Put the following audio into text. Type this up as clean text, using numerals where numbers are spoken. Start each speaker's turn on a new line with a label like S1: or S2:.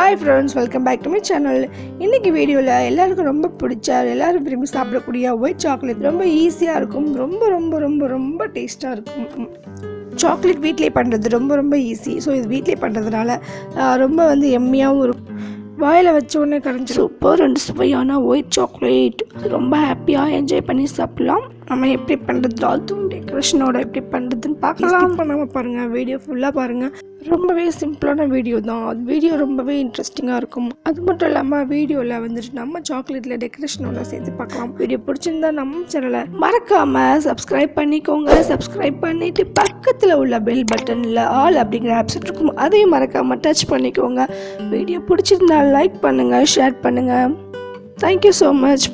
S1: Hi friends, welcome back to my channel. இன்னைக்கு வீடியோல எல்லாருக்கும் ரொம்ப பிடிச்ச எல்லாரும் விரும்பி சாப்பிடக்கூடிய ஒயிட் சாக்லேட் ரொம்ப ஈஸியா இருக்கும். ரொம்ப டேஸ்டா இருக்கும். சாக்லேட் வீட்லயே பண்றது ரொம்ப ஈஸி. ஸோ இது வீட்லயே பண்றதுனால ரொம்ப எம்மியாகவும் இருக்கும். வாயில் வச்ச உடனே கரைஞ்சி சூப்பர் அண்ட் சுவையான ஒயிட் சாக்லேட் ரொம்ப ஹாப்பியாக என்ஜாய் பண்ணி சாப்பிட்லாம். நம்ம எப்படி பண்ணுறது அதுவும் டெக்கரேஷனோட எப்படி பண்ணுறதுன்னு பார்க்கலாம். பண்ணாமல் பாருங்கள், வீடியோ ஃபுல்லாக பாருங்கள். ரொம்பவே சிம்பிளான வீடியோ தான். வீடியோ ரொம்பவே இன்ட்ரெஸ்டிங்காக இருக்கும். அது மட்டும் இல்லாமல் வீடியோவில் நம்ம சாக்லேட்டில் டெக்கரேஷனோட சேர்த்து பார்க்கலாம். வீடியோ பிடிச்சிருந்தா நம்ம சேனலை மறக்காமல் சப்ஸ்கிரைப் பண்ணிக்கோங்க. சப்ஸ்கிரைப் பண்ணிவிட்டு பக்கத்தில் உள்ள பெல் பட்டனில் ஆல் அப்படிங்கிற ஆப்ஷன் இருக்கும், அதையும் மறக்காமல் டச் பண்ணிக்கோங்க. வீடியோ பிடிச்சிருந்தா லைக் பண்ணுங்கள், ஷேர் பண்ணுங்கள். Thank you so much.